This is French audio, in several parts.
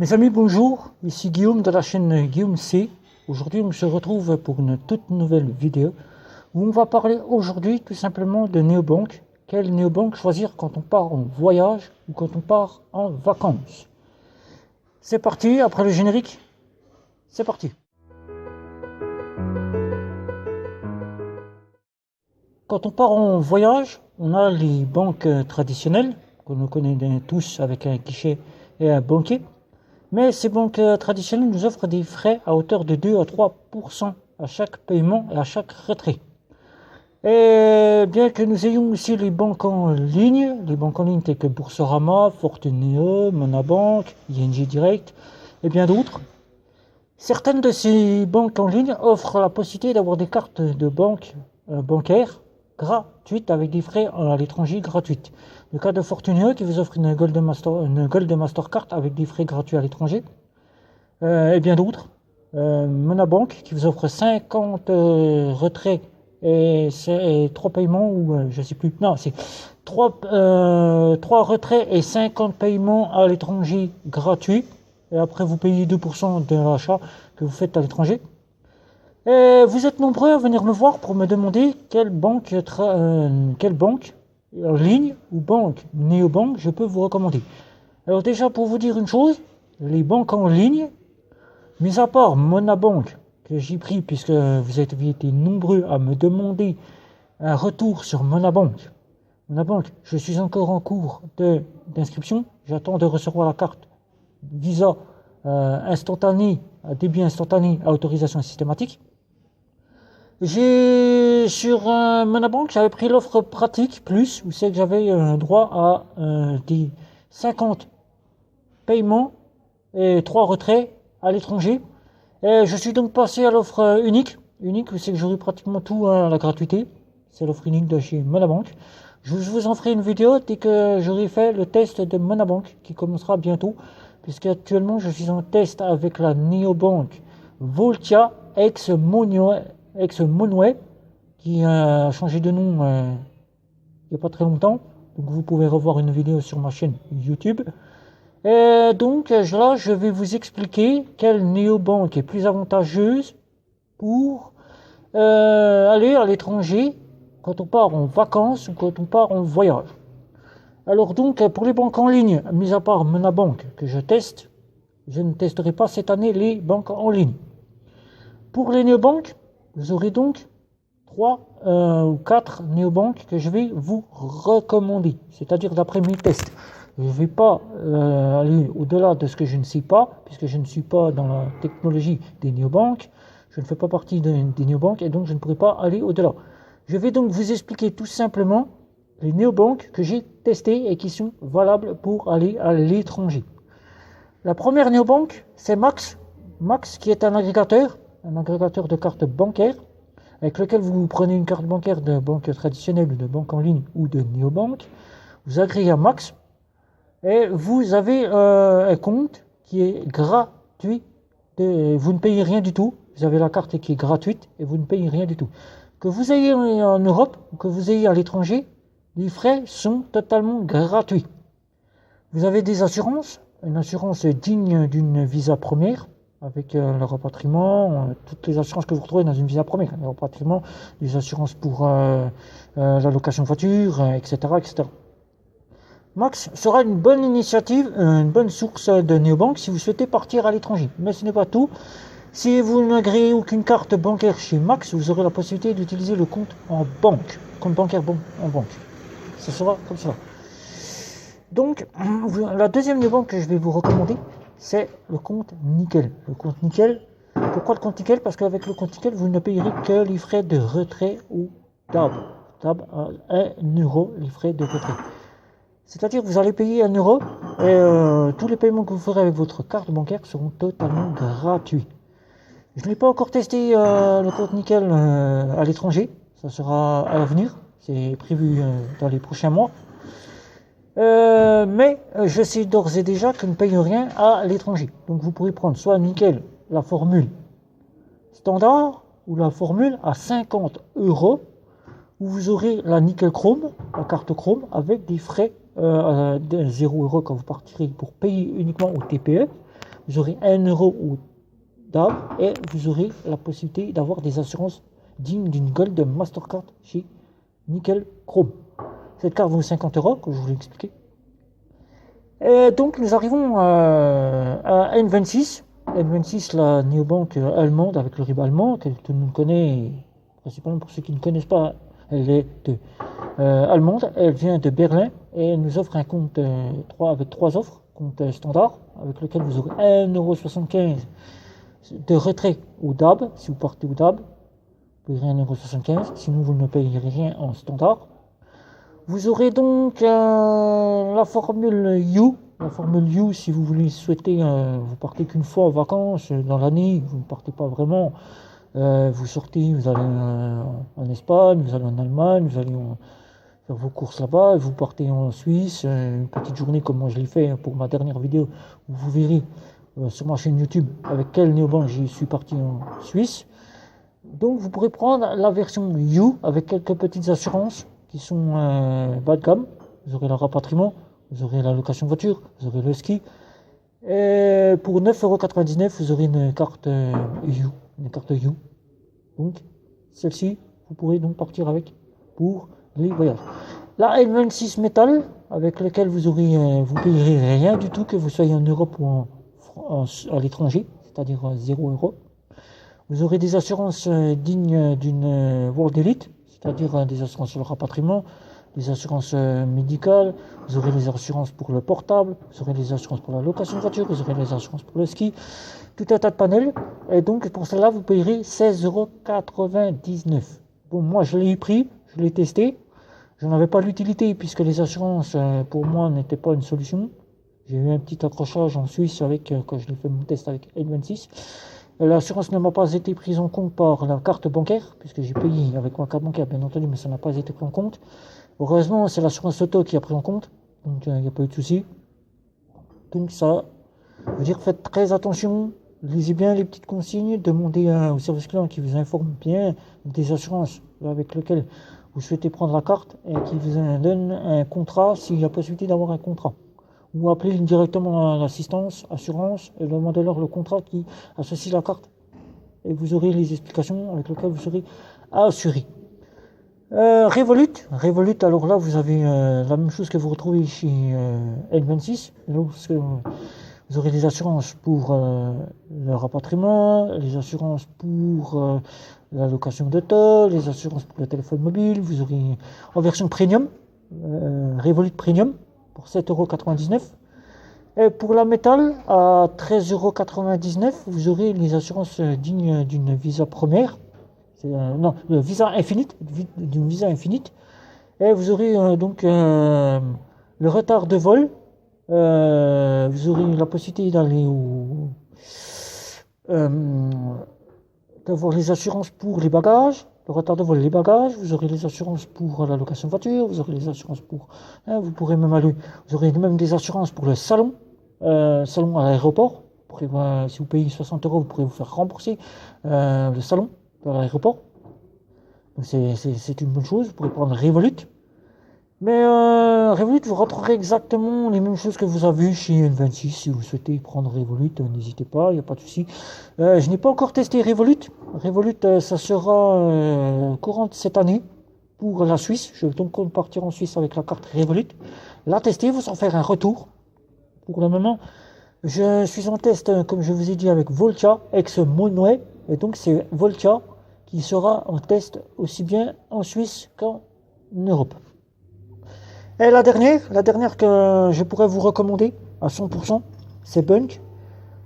Mes amis, bonjour, ici Guillaume de la chaîne Guillaume C. Aujourd'hui, on se retrouve pour une toute nouvelle vidéo où on va parler aujourd'hui tout simplement de néobanque. Quelle néobanque choisir quand on part en voyage ou quand on part en vacances? C'est parti, après le générique, c'est parti. Quand on part en voyage, on a les banques traditionnelles, que nous connaissons tous avec un guichet et un banquier. Mais ces banques traditionnelles nous offrent des frais à hauteur de 2 à 3% à chaque paiement et à chaque retrait. Et bien que nous ayons aussi les banques en ligne telles que Boursorama, Forteneo, Monabank, ING Direct et bien d'autres, certaines de ces banques en ligne offrent la possibilité d'avoir des cartes de banque bancaires gratuites avec des frais à l'étranger gratuits. Le cas de Fortuneo qui vous offre une Gold Mastercard avec des frais gratuits à l'étranger. Et bien d'autres. Monabank qui vous offre 50 retraits et 3 paiements, ou je ne sais plus. Non, c'est 3 retraits et 50 paiements à l'étranger gratuits. Et après, vous payez 2% de l'achat que vous faites à l'étranger. Et vous êtes nombreux à venir me voir pour me demander quelle banque en ligne ou banque néobanque je peux vous recommander. Alors déjà, pour vous dire une chose, les banques en ligne, mis à part Monabank que j'ai pris puisque vous avez été nombreux à me demander un retour sur Monabank. Monabank, je suis encore en cours d'inscription, j'attends de recevoir la carte Visa instantanée, à débit instantané à autorisation systématique. Sur Monabank, j'avais pris l'offre pratique plus, où c'est que j'avais droit à des 50 paiements et 3 retraits à l'étranger. Et je suis donc passé à l'offre unique, où c'est que j'aurai pratiquement tout à la gratuité. C'est l'offre unique de chez Monabank. Je vous en ferai une vidéo dès que j'aurai fait le test de Monabank, qui commencera bientôt, puisque actuellement je suis en test avec la néobanque Voltia ex-Monway, qui a changé de nom il n'y a pas très longtemps. Donc vous pouvez revoir une vidéo sur ma chaîne YouTube. Et donc là, je vais vous expliquer quelle néobanque est plus avantageuse pour aller à l'étranger quand on part en vacances ou quand on part en voyage. Alors donc, pour les banques en ligne, mis à part Monabank que je teste, je ne testerai pas cette année les banques en ligne. Pour les néobanques, vous aurez donc 3 ou 4 néobanques que je vais vous recommander, c'est-à-dire d'après mes tests. Je ne vais pas aller au-delà de ce que je ne sais pas, puisque je ne suis pas dans la technologie des néobanques, je ne fais pas partie des néobanques et donc je ne pourrai pas aller au-delà. Je vais donc vous expliquer tout simplement les néobanques que j'ai testées et qui sont valables pour aller à l'étranger. La première néobanque, c'est Max. Max qui est un agrégateur de cartes bancaires, avec lequel vous prenez une carte bancaire de banque traditionnelle ou de banque en ligne ou de néobanque, vous agrégez à Max et vous avez un compte qui est gratuit. Vous ne payez rien du tout. Vous avez la carte qui est gratuite et vous ne payez rien du tout. Que vous ayez en Europe ou que vous ayez à l'étranger, les frais sont totalement gratuits. Vous avez des assurances, une assurance digne d'une Visa première, avec le rapatriement, toutes les assurances que vous retrouvez dans une Visa première, le rapatriement, les assurances pour la location de voiture, etc., etc. Max sera une bonne initiative, une bonne source de néobanque si vous souhaitez partir à l'étranger. Mais ce n'est pas tout. Si vous n'agréez aucune carte bancaire chez Max, vous aurez la possibilité d'utiliser le compte en banque, compte bancaire en banque. Ce sera comme cela. Donc, la deuxième néobanque que je vais vous recommander, c'est le compte Nickel. Le compte Nickel, pourquoi le compte Nickel? Parce qu'avec le compte Nickel, vous ne payerez que les frais de retrait ou DAB. DAB à 1 euro, les frais de retrait. C'est-à-dire que vous allez payer 1 euro et tous les paiements que vous ferez avec votre carte bancaire seront totalement gratuits. Je n'ai pas encore testé le compte Nickel à l'étranger. Ça sera à l'avenir. C'est prévu dans les prochains mois. Mais je sais d'ores et déjà que ne paye rien à l'étranger. Donc vous pourrez prendre soit Nickel, la formule standard, ou la formule à 50 euros, où vous aurez la Nickel Chrome, la carte Chrome, avec des frais de 0 euros quand vous partirez pour payer uniquement au TPE, vous aurez 1 euro au DAB et vous aurez la possibilité d'avoir des assurances dignes d'une Gold Mastercard chez Nickel Chrome. Cette carte vaut 50 euros, comme je vous l'ai expliqué. Et donc nous arrivons à N26. N26, la néobanque allemande avec le RIB allemand, que tout le monde connaît, principalement pour ceux qui ne connaissent pas, elle est allemande, elle vient de Berlin et elle nous offre un compte avec 3 offres, compte standard, avec lequel vous aurez 1,75 € de retrait au DAB, si vous partez au DAB, vous paierez 1,75 €, sinon vous ne payerez rien en standard. Vous aurez donc la formule You. La formule You, si vous voulez souhaiter, vous partez qu'une fois en vacances dans l'année, vous ne partez pas vraiment. Vous sortez, vous allez en Espagne, vous allez en Allemagne, vous allez faire vos courses là-bas, vous partez en Suisse, une petite journée comme moi je l'ai fait pour ma dernière vidéo, où vous verrez sur ma chaîne YouTube avec quelle néobanque je suis parti en Suisse. Donc vous pourrez prendre la version You avec quelques petites assurances qui sont bas de gamme. Vous aurez le rapatriement, vous aurez la location voiture, vous aurez le ski. Et pour 9,99 €, vous aurez une carte You. Donc celle-ci, vous pourrez donc partir avec pour les voyages. La N26 métal, avec laquelle vous payerez rien du tout, que vous soyez en Europe ou à l'étranger, c'est-à-dire 0 €. Vous aurez des assurances dignes d'une World Elite, c'est-à-dire des assurances sur le rapatriement, des assurances médicales, vous aurez les assurances pour le portable, vous aurez les assurances pour la location de voiture, vous aurez les assurances pour le ski, tout un tas de panels. Et donc pour cela, vous payerez 16,99 €. Bon, moi je l'ai pris, je l'ai testé, je n'en avais pas l'utilité puisque les assurances pour moi n'étaient pas une solution. J'ai eu un petit accrochage en Suisse quand je l'ai fait mon test avec N26. L'assurance ne m'a pas été prise en compte par la carte bancaire, puisque j'ai payé avec ma carte bancaire, bien entendu, mais ça n'a pas été pris en compte. Heureusement, c'est l'assurance auto qui a pris en compte, donc il n'y a pas eu de souci. Donc ça veut dire faites très attention, lisez bien les petites consignes, demandez au service client qui vous informe bien des assurances avec lesquelles vous souhaitez prendre la carte et qui vous donne un contrat s'il y a possibilité d'avoir un contrat. Ou appelez directement à l'assistance, assurance, et demandez-leur le contrat qui associe la carte. Et vous aurez les explications avec lesquelles vous serez assuré. Revolut, alors là vous avez la même chose que vous retrouvez chez N26. Lorsque vous aurez des assurances pour le rapatriement, les assurances pour la location d'auto, les assurances pour le téléphone mobile. Vous aurez en version premium, Revolut Premium, pour 7,99 €. Et pour la métal, à 13,99 €, vous aurez les assurances dignes d'une Visa première. Le Visa Infinite, d'une Visa Infinite. Et vous aurez donc le retard de vol. Vous aurez la possibilité d'avoir les assurances pour les bagages. Le retard de vol, les bagages, vous aurez les assurances pour la location de voiture, vous aurez les assurances pour... vous pourrez même vous aurez même des assurances pour le salon à l'aéroport. Si vous payez 60 €, vous pourrez vous faire rembourser le salon à l'aéroport. Donc c'est une bonne chose, vous pourrez prendre Revolut. Mais Revolut, vous rentrerez exactement les mêmes choses que vous avez chez N26. Si vous souhaitez prendre Revolut, n'hésitez pas, il n'y a pas de souci. Je n'ai pas encore testé Revolut. Revolut, ça sera courant de cette année pour la Suisse. Je vais donc partir en Suisse avec la carte Revolut. La tester, vous en faire un retour. Pour le moment, je suis en test, comme je vous ai dit, avec Voltia, ex-Monway. Et donc c'est Voltia qui sera en test aussi bien en Suisse qu'en Europe. Et la dernière que je pourrais vous recommander à 100%, c'est Bunk.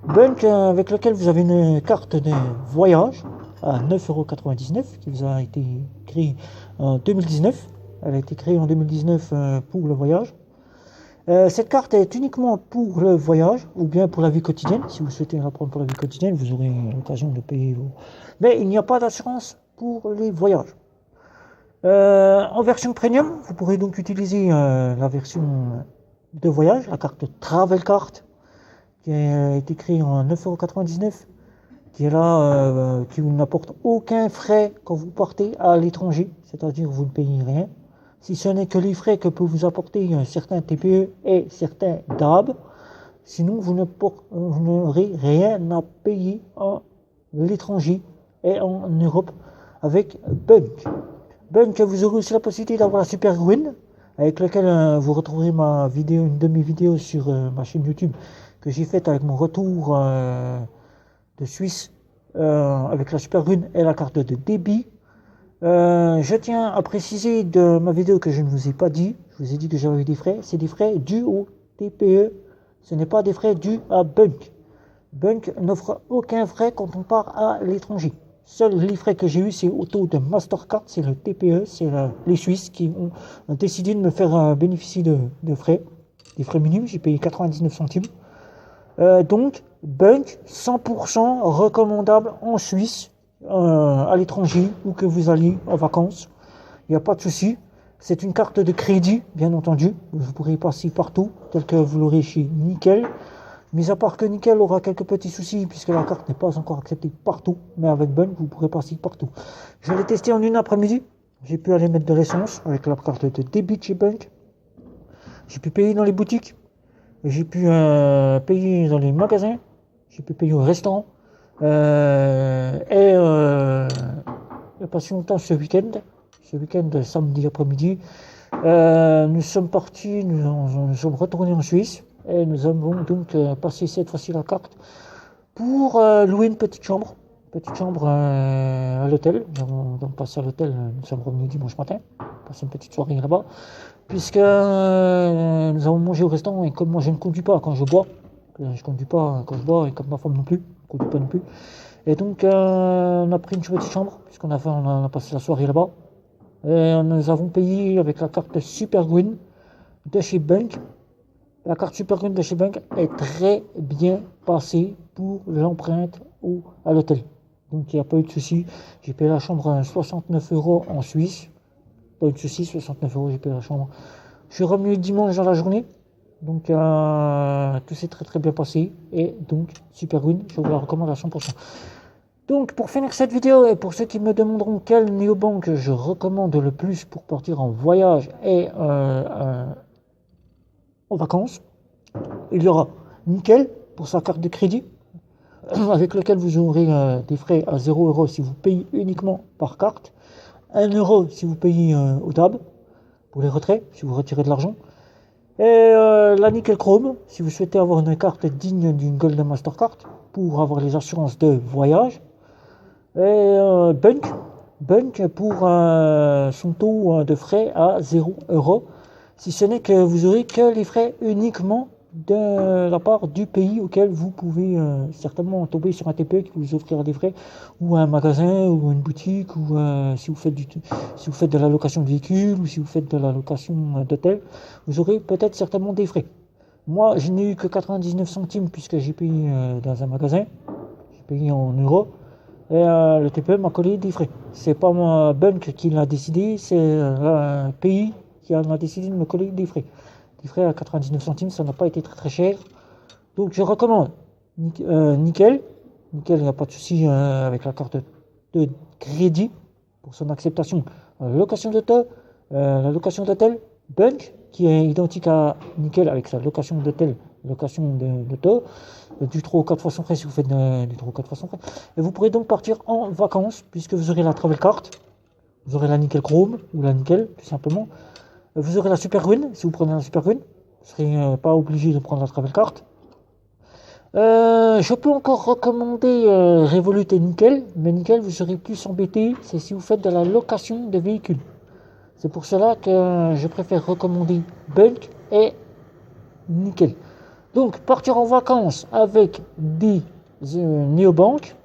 Bunk avec lequel vous avez une carte de voyage à 9,99 € qui vous a été créée en 2019. Elle a été créée en 2019 pour le voyage. Cette carte est uniquement pour le voyage ou bien pour la vie quotidienne. Si vous souhaitez la prendre pour la vie quotidienne, vous aurez l'occasion de payer vos... Mais il n'y a pas d'assurance pour les voyages. En version premium, vous pourrez donc utiliser la version de voyage, la carte Travel Card, qui a été créée en 9,99 €, qui est là, qui vous n'apporte aucun frais quand vous partez à l'étranger, c'est-à-dire vous ne payez rien, si ce n'est que les frais que peut vous apporter certains TPE et certains DAB. Sinon, vous n'aurez rien à payer à l'étranger et en Europe avec Bunk. Bunk, vous aurez aussi la possibilité d'avoir la Super Win, avec laquelle vous retrouverez ma vidéo, une de mes vidéos sur ma chaîne YouTube que j'ai faite avec mon retour de Suisse avec la Super Win et la carte de débit. Je tiens à préciser de ma vidéo que je ne vous ai pas dit, je vous ai dit que j'avais eu des frais, c'est des frais dus au TPE, ce n'est pas des frais dus à Bunk. Bunk n'offre aucun frais quand on part à l'étranger. Seuls les frais que j'ai eu, c'est au taux de Mastercard, c'est le TPE, c'est les Suisses qui ont décidé de me faire bénéficier de frais, des frais minimes, j'ai payé 99 centimes. Donc, Bunk, 100% recommandable en Suisse, à l'étranger, ou que vous alliez en vacances. Il n'y a pas de souci. C'est une carte de crédit, bien entendu. Vous pourrez y passer partout, tel que vous l'aurez chez Nickel. Mis à part que Nickel aura quelques petits soucis, puisque la carte n'est pas encore acceptée partout. Mais avec Bunk, vous pourrez passer partout. Je l'ai testé en une après-midi. J'ai pu aller mettre de l'essence avec la carte de débit chez Bunk. J'ai pu payer dans les boutiques. J'ai pu payer dans les magasins. J'ai pu payer au restaurant. Il n'y a pas si longtemps ce week-end, samedi après-midi, nous sommes partis, nous sommes retournés en Suisse et nous avons donc passé cette fois-ci la carte pour louer une petite chambre à l'hôtel. Nous avons donc passé à l'hôtel, nous sommes revenus dimanche matin, passé une petite soirée là-bas, puisque nous avons mangé au restaurant et comme moi je ne conduis pas quand je bois, je conduis pas quand je bois et comme ma femme non plus, ne conduit pas non plus. Et donc on a pris une petite chambre puisqu'on a passé la soirée là-bas. Et nous avons payé avec la carte Super Win de chez Bunk. La carte Super Win de chez Bunk est très bien passée pour l'empreinte à l'hôtel. Donc il n'y a pas eu de souci. J'ai payé la chambre à 69 € en Suisse. Pas eu de souci, 69 €, j'ai payé la chambre. Je suis revenu dimanche dans la journée. Donc tout s'est très très bien passé. Et donc Super Win, je vous la recommande à 100%. Donc pour finir cette vidéo et pour ceux qui me demanderont quel néobanque je recommande le plus pour partir en voyage et en vacances, il y aura Nickel pour sa carte de crédit avec lequel vous aurez des frais à 0 € si vous payez uniquement par carte, 1 € si vous payez au DAB pour les retraits, si vous retirez de l'argent, et la Nickel Chrome si vous souhaitez avoir une carte digne d'une Golden Mastercard pour avoir les assurances de voyage. Et Bunk pour son taux de frais à 0 €, si ce n'est que vous aurez que les frais uniquement de la part du pays auquel vous pouvez certainement tomber sur un TPE qui vous offrira des frais, ou un magasin ou une boutique, ou si vous faites de la location de véhicule ou si vous faites de la location d'hôtel, vous aurez peut-être certainement des frais. Moi je n'ai eu que 99 centimes puisque j'ai payé dans un magasin, j'ai payé en euros. Et le TPE m'a collé des frais. C'est pas moi Bunk qui l'a décidé, c'est un pays qui en a décidé de me coller des frais. Des frais à 99 centimes, ça n'a pas été très très cher. Donc je recommande Nickel. Nickel, il n'y a pas de souci avec la carte de crédit pour son acceptation. La location d'hôtel, Bunk, qui est identique à Nickel avec sa location d'hôtel, location d'auto, du 3 ou 4 fois sans frais si vous faites du 3 ou 4 fois sans frais. Et vous pourrez donc partir en vacances puisque vous aurez la Travel Card, vous aurez la Nickel Chrome ou la Nickel tout simplement. Vous aurez la Super Win si vous prenez la Super Win. Vous ne serez pas obligé de prendre la Travel Card. Je peux encore recommander Revolut et Nickel, mais Nickel vous serez plus embêté, c'est si vous faites de la location de véhicules. C'est pour cela que je préfère recommander Bunk et Nickel. Donc partir en vacances avec des néobanques,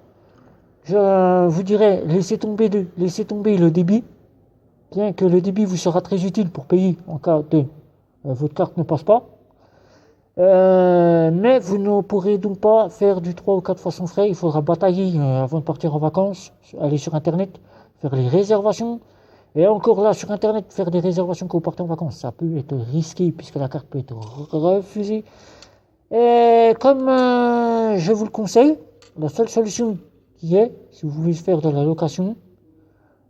je vous dirais laissez tomber le débit, bien que le débit vous sera très utile pour payer en cas de votre carte ne passe pas. Mais vous ne pourrez donc pas faire du 3 ou 4 fois sans frais. Il faudra batailler avant de partir en vacances, aller sur internet, faire les réservations. Et encore là, sur internet, faire des réservations quand vous partez en vacances, ça peut être risqué puisque la carte peut être refusée. Et comme je vous le conseille, la seule solution qui est, si vous voulez faire de la location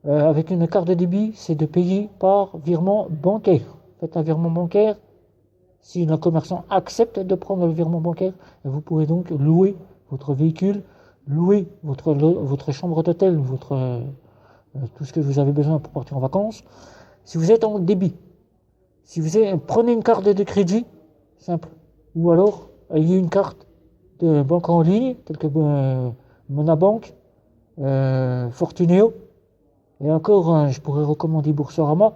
avec une carte de débit, c'est de payer par virement bancaire. Faites un virement bancaire si le commerçant accepte de prendre le virement bancaire, vous pourrez donc louer votre véhicule, louer votre chambre d'hôtel, tout ce que vous avez besoin pour partir en vacances. Si vous êtes en débit, prenez une carte de crédit, simple, ou alors ayez une carte de banque en ligne, telle que Monabank, Fortuneo, et encore, je pourrais recommander Boursorama,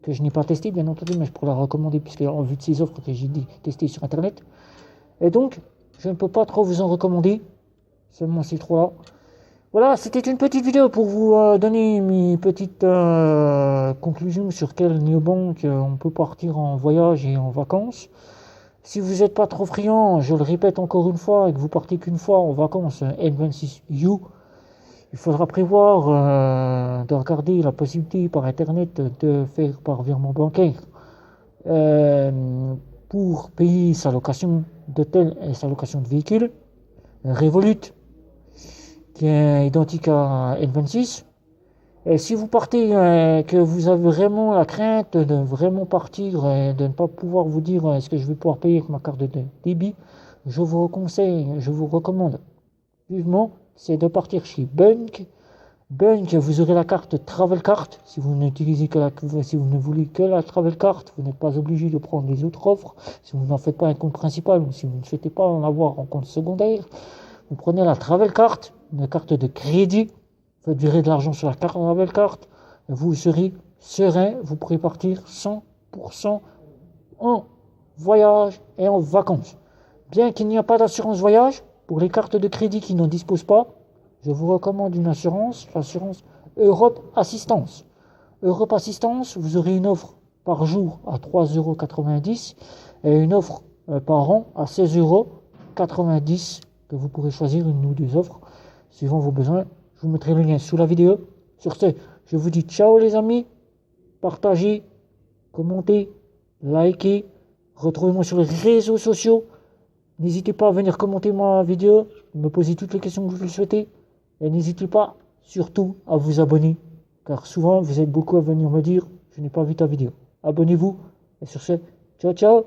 que je n'ai pas testé bien entendu, mais je pourrais la recommander puisque en vue de ces offres que j'ai testées sur internet. Et donc, je ne peux pas trop vous en recommander, seulement ces trois-là. Voilà, c'était une petite vidéo pour vous donner mes petites conclusions sur quelle néobanque on peut partir en voyage et en vacances. Si vous n'êtes pas trop friand, je le répète encore une fois, et que vous partez qu'une fois en vacances N26U, il faudra prévoir de regarder la possibilité par internet de faire par virement bancaire pour payer sa location d'hôtel et sa location de véhicule. Revolut, qui est identique à N26. Et si vous partez, que vous avez vraiment la crainte de vraiment partir et de ne pas pouvoir vous dire est-ce que je vais pouvoir payer avec ma carte de débit, je vous recommande vivement, c'est de partir chez Bunk. Bunk, vous aurez la carte Travel Card. Si vous si vous ne voulez que la Travel Card, vous n'êtes pas obligé de prendre les autres offres. Si vous n'en faites pas un compte principal ou si vous ne souhaitez pas en avoir en compte secondaire, vous prenez la Travel Card, une carte de crédit. Faites virer de l'argent sur la carte Travel Card. Vous serez serein. Vous pourrez partir 100% en voyage et en vacances. Bien qu'il n'y a pas d'assurance voyage, pour les cartes de crédit qui n'en disposent pas, je vous recommande une assurance, l'assurance Europe Assistance. Europe Assistance, vous aurez une offre par jour à 3,90 € et une offre par an à 16,90 € que vous pourrez choisir une ou deux offres suivant vos besoins. Je vous mettrai le lien sous la vidéo. Sur ce, je vous dis ciao les amis, partagez, commentez, likez, retrouvez-moi sur les réseaux sociaux. N'hésitez pas à venir commenter ma vidéo, me poser toutes les questions que vous le souhaitez. Et n'hésitez pas surtout à vous abonner, car souvent vous êtes beaucoup à venir me dire je n'ai pas vu ta vidéo. Abonnez-vous. Et sur ce, ciao ciao.